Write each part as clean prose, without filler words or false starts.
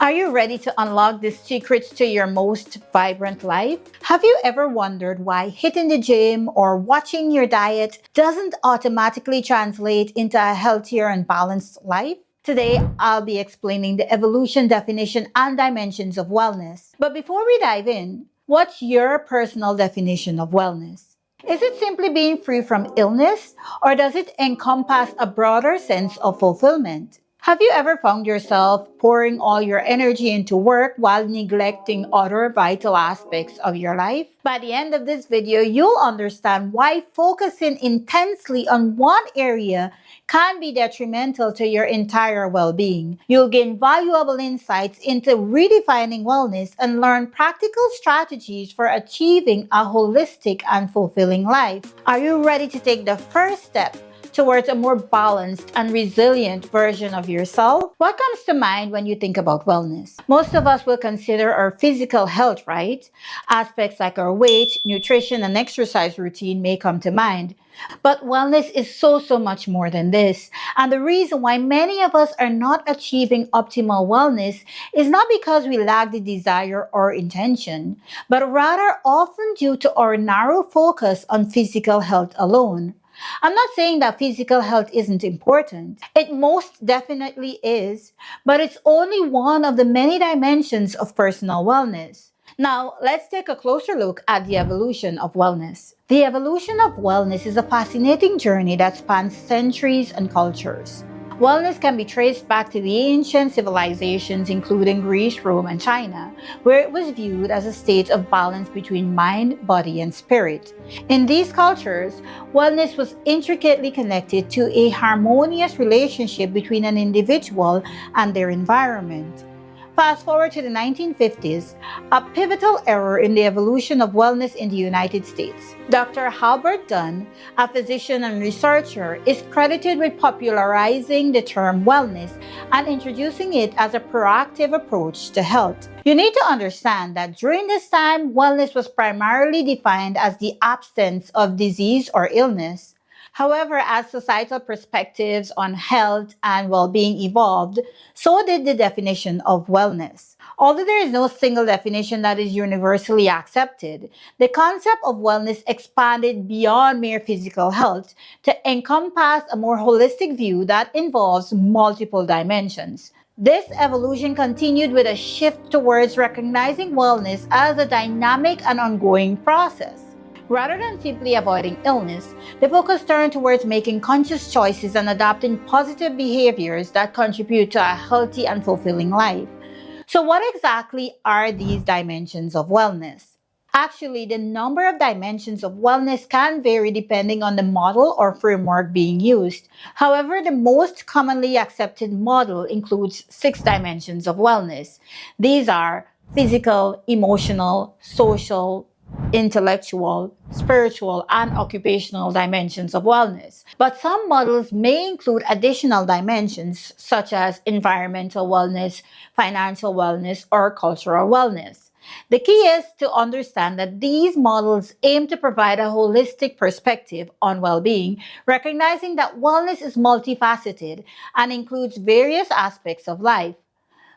Are you ready to unlock the secrets to your most vibrant life? Have you ever wondered why hitting the gym or watching your diet doesn't automatically translate into a healthier and balanced life? Today, I'll be explaining the evolution, definition, and dimensions of wellness. But before we dive in, what's your personal definition of wellness? Is it simply being free from illness, or does it encompass a broader sense of fulfillment? Have you ever found yourself pouring all your energy into work while neglecting other vital aspects of your life? By the end of this video, you'll understand why focusing intensely on one area can be detrimental to your entire well-being. You'll gain valuable insights into redefining wellness and learn practical strategies for achieving a holistic and fulfilling life. Are you ready to take the first step towards a more balanced and resilient version of yourself? What comes to mind when you think about wellness? Most of us will consider our physical health, right? Aspects like our weight, nutrition, and exercise routine may come to mind. But wellness is so much more than this. And the reason why many of us are not achieving optimal wellness is not because we lack the desire or intention, but rather often due to our narrow focus on physical health alone. I'm not saying that physical health isn't important. It most definitely is, but it's only one of the many dimensions of personal wellness. Now, let's take a closer look at the evolution of wellness. The evolution of wellness is a fascinating journey that spans centuries and cultures. Wellness can be traced back to the ancient civilizations, including Greece, Rome, and China, where it was viewed as a state of balance between mind, body, and spirit. In these cultures, wellness was intricately connected to a harmonious relationship between an individual and their environment. Fast forward to the 1950s, a pivotal era in the evolution of wellness in the United States. Dr. Halbert Dunn, a physician and researcher, is credited with popularizing the term wellness and introducing it as a proactive approach to health. You need to understand that during this time, wellness was primarily defined as the absence of disease or illness. However, as societal perspectives on health and well-being evolved, so did the definition of wellness. Although there is no single definition that is universally accepted, the concept of wellness expanded beyond mere physical health to encompass a more holistic view that involves multiple dimensions. This evolution continued with a shift towards recognizing wellness as a dynamic and ongoing process. Rather than simply avoiding illness, the focus turned towards making conscious choices and adopting positive behaviors that contribute to a healthy and fulfilling life. So what exactly are these dimensions of wellness? Actually, the number of dimensions of wellness can vary depending on the model or framework being used. However, the most commonly accepted model includes 6 dimensions of wellness. These are physical, emotional, social, intellectual, spiritual, and occupational dimensions of wellness. But some models may include additional dimensions such as environmental wellness, financial wellness, or cultural wellness. The key is to understand that these models aim to provide a holistic perspective on well-being, recognizing that wellness is multifaceted and includes various aspects of life.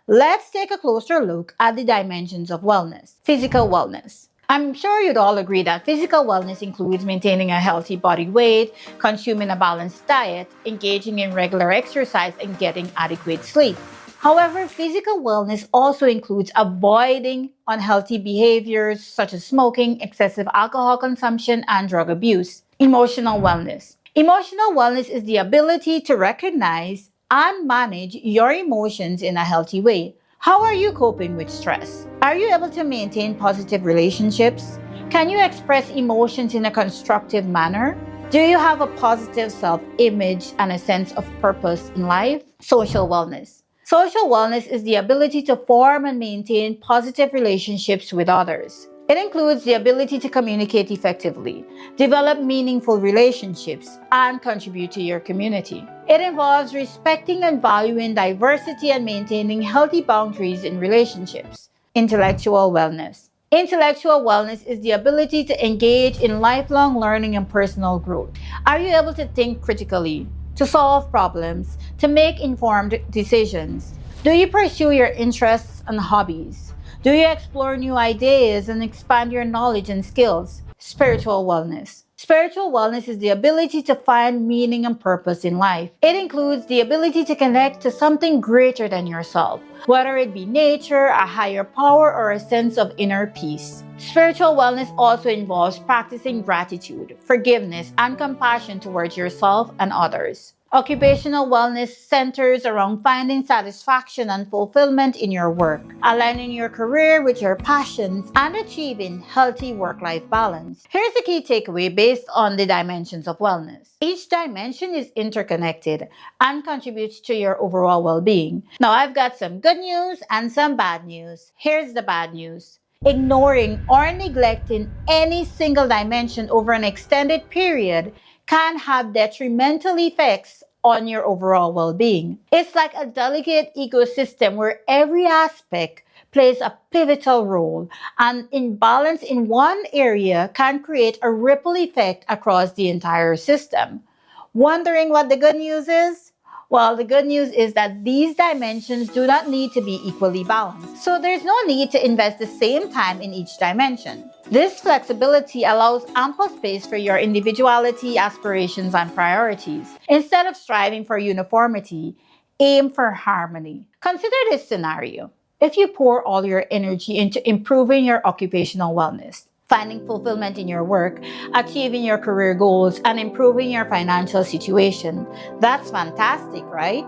Let's take a closer look at the dimensions of wellness. Physical wellness. I'm sure you'd all agree that physical wellness includes maintaining a healthy body weight, consuming a balanced diet, engaging in regular exercise, and getting adequate sleep. However, physical wellness also includes avoiding unhealthy behaviors such as smoking, excessive alcohol consumption, and drug abuse. Emotional wellness. Emotional wellness is the ability to recognize and manage your emotions in a healthy way. How are you coping with stress? Are you able to maintain positive relationships? Can you express emotions in a constructive manner? Do you have a positive self-image and a sense of purpose in life? Social wellness. Social wellness is the ability to form and maintain positive relationships with others. It includes the ability to communicate effectively, develop meaningful relationships, and contribute to your community. It involves respecting and valuing diversity and maintaining healthy boundaries in relationships. Intellectual wellness. Intellectual wellness is the ability to engage in lifelong learning and personal growth. Are you able to think critically, to solve problems, to make informed decisions, Do you pursue your interests and hobbies? Do you explore new ideas and expand your knowledge and skills? Spiritual wellness. Spiritual wellness is the ability to find meaning and purpose in life. It includes the ability to connect to something greater than yourself, whether it be nature, a higher power, or a sense of inner peace. Spiritual wellness also involves practicing gratitude, forgiveness, and compassion towards yourself and others. Occupational wellness centers around finding satisfaction and fulfillment in your work, aligning your career with your passions, and achieving healthy work life balance. Here's the key takeaway based on the dimensions of wellness. Each dimension is interconnected and contributes to your overall well being. Now, I've got some good news and some bad news. Here's the bad news. Ignoring or neglecting any single dimension over an extended period can have detrimental effects on your overall well being. It's like a delicate ecosystem where every aspect plays a pivotal role, and imbalance in one area can create a ripple effect across the entire system. Wondering what the good news is? Well, the good news is that these dimensions do not need to be equally balanced. So there's no need to invest the same time in each dimension. This flexibility allows ample space for your individuality, aspirations, and priorities. Instead of striving for uniformity, aim for harmony. Consider this scenario. If you pour all your energy into improving your occupational wellness, finding fulfillment in your work, achieving your career goals, and improving your financial situation, that's fantastic, right?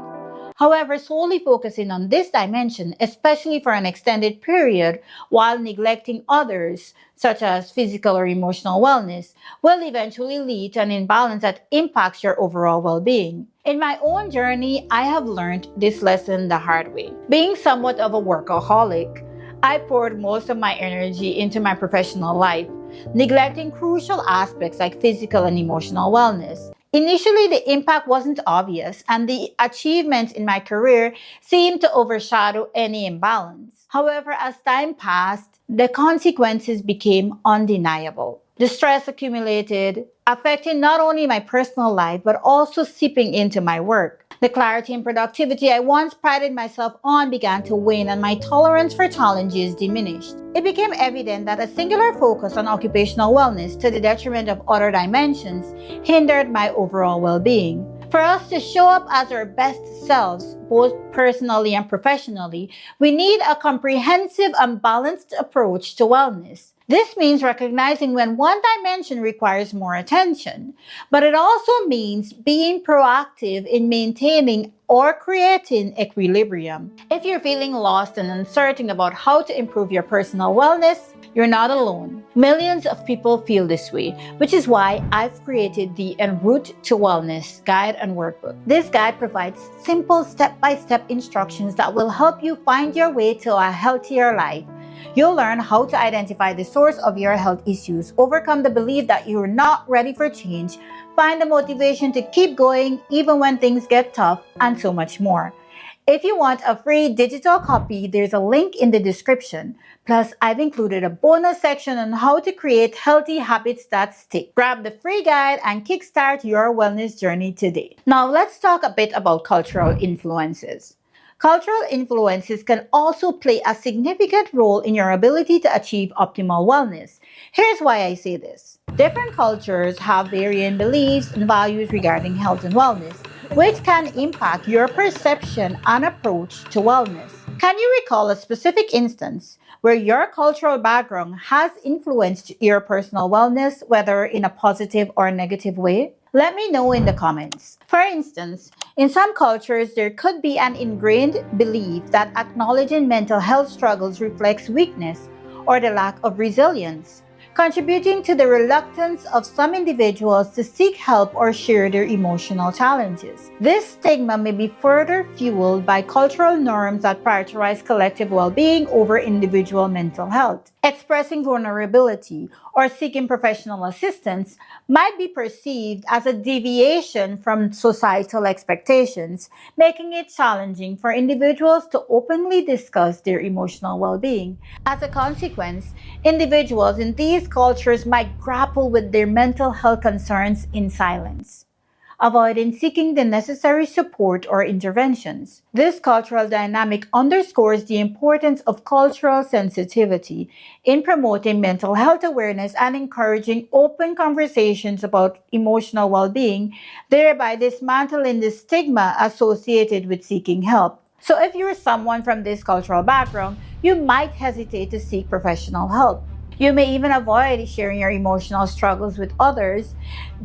However, solely focusing on this dimension, especially for an extended period, while neglecting others, such as physical or emotional wellness, will eventually lead to an imbalance that impacts your overall well being. In my own journey, I have learned this lesson the hard way. Being somewhat of a workaholic, I poured most of my energy into my professional life, neglecting crucial aspects like physical and emotional wellness. Initially, the impact wasn't obvious, and the achievements in my career seemed to overshadow any imbalance. However, as time passed, the consequences became undeniable. The stress accumulated, affecting not only my personal life but also seeping into my work. The clarity and productivity I once prided myself on began to wane, and my tolerance for challenges diminished. It became evident that a singular focus on occupational wellness to the detriment of other dimensions hindered my overall well-being. For us to show up as our best selves, both personally and professionally, we need a comprehensive and balanced approach to wellness. This means recognizing when one dimension requires more attention, but it also means being proactive in maintaining or creating equilibrium. If you're feeling lost and uncertain about how to improve your personal wellness, you're not alone. Millions of people feel this way, which is why I've created the En route to Wellness guide and workbook. This guide provides simple step-by-step instructions that will help you find your way to a healthier life. You'll learn how to identify the source of your health issues, overcome the belief that you're not ready for change, find the motivation to keep going even when things get tough, and so much more. If you want a free digital copy, there's a link in the description. Plus, I've included a bonus section on how to create healthy habits that stick. Grab the free guide and kickstart your wellness journey today. Now, let's talk a bit about cultural influences. Cultural influences can also play a significant role in your ability to achieve optimal wellness. Here's why I say this. Different cultures have varying beliefs and values regarding health and wellness, which can impact your perception and approach to wellness. Can you recall a specific instance where your cultural background has influenced your personal wellness, whether in a positive or negative way? Let me know in the comments. For instance, in some cultures, there could be an ingrained belief that acknowledging mental health struggles reflects weakness or the lack of resilience, contributing to the reluctance of some individuals to seek help or share their emotional challenges. This stigma may be further fueled by cultural norms that prioritize collective well-being over individual mental health. Expressing vulnerability or seeking professional assistance might be perceived as a deviation from societal expectations, making it challenging for individuals to openly discuss their emotional well-being. As a consequence, individuals in these cultures might grapple with their mental health concerns in silence. avoiding seeking the necessary support or interventions. This cultural dynamic underscores the importance of cultural sensitivity in promoting mental health awareness and encouraging open conversations about emotional well being, thereby dismantling the stigma associated with seeking help. So, if you're someone from this cultural background, you might hesitate to seek professional help. You may even avoid sharing your emotional struggles with others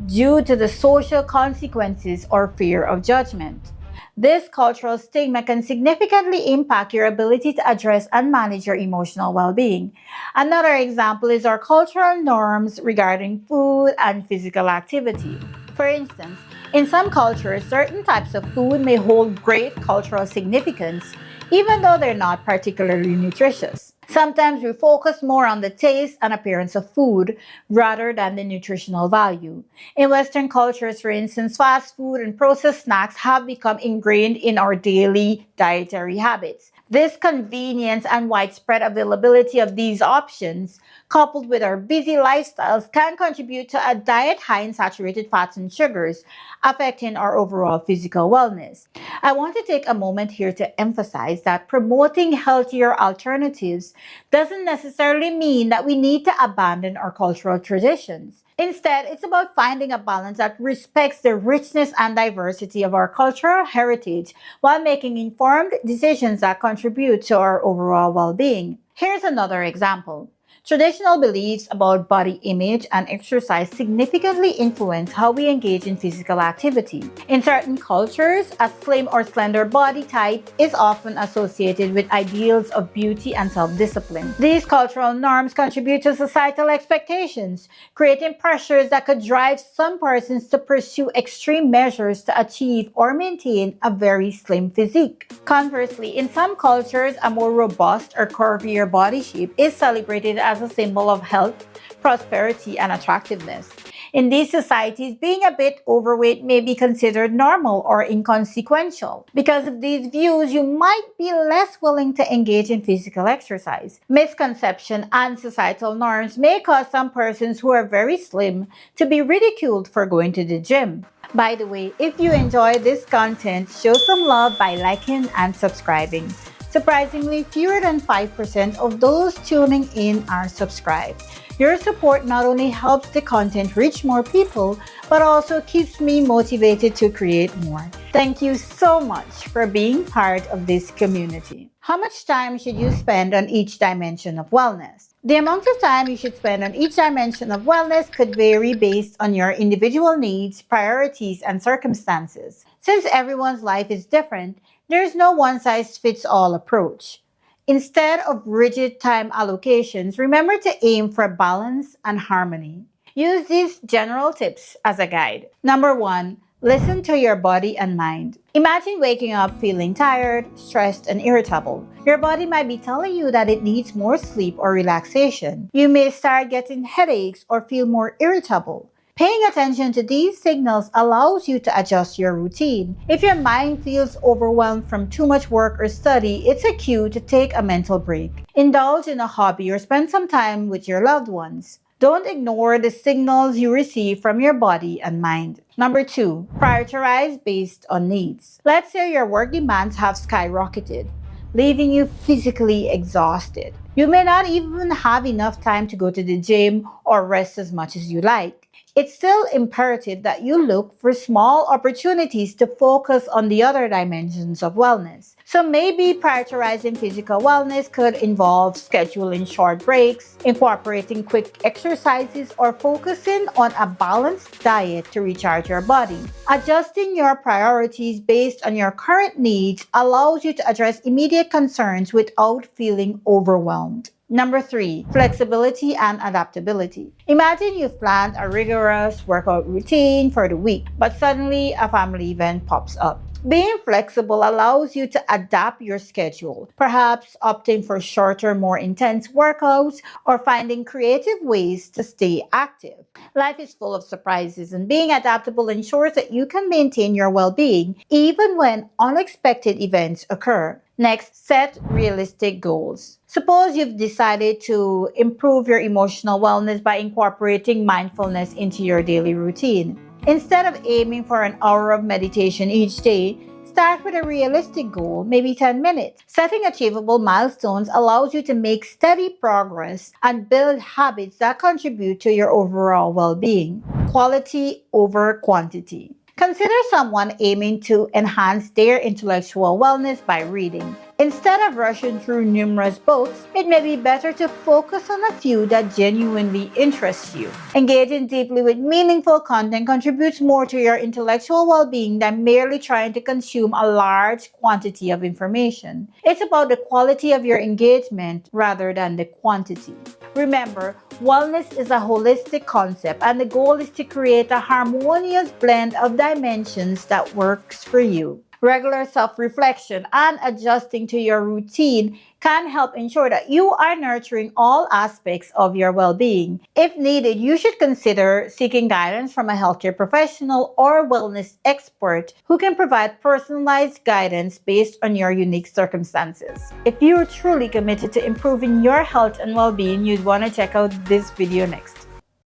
due to the social consequences or fear of judgment. This cultural stigma can significantly impact your ability to address and manage your emotional well being. Another example is our cultural norms regarding food and physical activity. For instance, in some cultures, certain types of food may hold great cultural significance, even though they're not particularly nutritious. Sometimes we focus more on the taste and appearance of food rather than the nutritional value. In Western cultures, for instance, fast food and processed snacks have become ingrained in our daily dietary habits. This convenience and widespread availability of these options, coupled with our busy lifestyles, can contribute to a diet high in saturated fats and sugars, affecting our overall physical wellness. I want to take a moment here to emphasize that promoting healthier alternatives doesn't necessarily mean that we need to abandon our cultural traditions. Instead, it's about finding a balance that respects the richness and diversity of our cultural heritage while making informed decisions that contribute to our overall well being. Here's another example. Traditional beliefs about body image and exercise significantly influence how we engage in physical activity. In certain cultures, a slim or slender body type is often associated with ideals of beauty and self-discipline. These cultural norms contribute to societal expectations, creating pressures that could drive some persons to pursue extreme measures to achieve or maintain a very slim physique. Conversely, in some cultures, a more robust or curvier body shape is celebrated as a symbol of health, prosperity, and attractiveness. In these societies, being a bit overweight may be considered normal or inconsequential. Because of these views, you might be less willing to engage in physical exercise. Misconception and societal norms may cause some persons who are very slim to be ridiculed for going to the gym. By the way, if you enjoy this content, show some love by liking and subscribing. Surprisingly, fewer than 5% of those tuning in are subscribed. Your support not only helps the content reach more people, but also keeps me motivated to create more. Thank you so much for being part of this community. How much time should you spend on each dimension of wellness? The amount of time you should spend on each dimension of wellness could vary based on your individual needs, priorities, and circumstances. Since everyone's life is different, there's no one-size-fits-all approach. Instead of rigid time allocations, remember to aim for balance and harmony. Use these general tips as a guide. Number 1, listen to your body and mind. Imagine waking up feeling tired, stressed, and irritable. Your body might be telling you that it needs more sleep or relaxation. You may start getting headaches or feel more irritable. Paying attention to these signals allows you to adjust your routine. If your mind feels overwhelmed from too much work or study, it's a cue to take a mental break. Indulge in a hobby or spend some time with your loved ones. Don't ignore the signals you receive from your body and mind. Number 2, prioritize based on needs. Let's say your work demands have skyrocketed, leaving you physically exhausted. You may not even have enough time to go to the gym or rest as much as you like. It's still imperative that you look for small opportunities to focus on the other dimensions of wellness. So maybe prioritizing physical wellness could involve scheduling short breaks, incorporating quick exercises, or focusing on a balanced diet to recharge your body. Adjusting your priorities based on your current needs allows you to address immediate concerns without feeling overwhelmed. Number 3, flexibility and adaptability. Imagine you've planned a rigorous workout routine for the week, but suddenly a family event pops up. Being flexible allows you to adapt your schedule, perhaps opting for shorter, more intense workouts or finding creative ways to stay active. Life is full of surprises, and being adaptable ensures that you can maintain your well-being even when unexpected events occur. Next, set realistic goals. Suppose you've decided to improve your emotional wellness by incorporating mindfulness into your daily routine. Instead of aiming for an hour of meditation each day, start with a realistic goal, maybe 10 minutes. Setting achievable milestones allows you to make steady progress and build habits that contribute to your overall well-being. Quality over quantity. Consider someone aiming to enhance their intellectual wellness by reading. Instead of rushing through numerous books, it may be better to focus on a few that genuinely interest you. Engaging deeply with meaningful content contributes more to your intellectual well-being than merely trying to consume a large quantity of information. It's about the quality of your engagement rather than the quantity. Remember, wellness is a holistic concept, and the goal is to create a harmonious blend of dimensions that works for you. Regular self-reflection and adjusting to your routine can help ensure that you are nurturing all aspects of your well-being. If needed, you should consider seeking guidance from a healthcare professional or wellness expert who can provide personalized guidance based on your unique circumstances. If you're truly committed to improving your health and well-being, you'd want to check out this video next.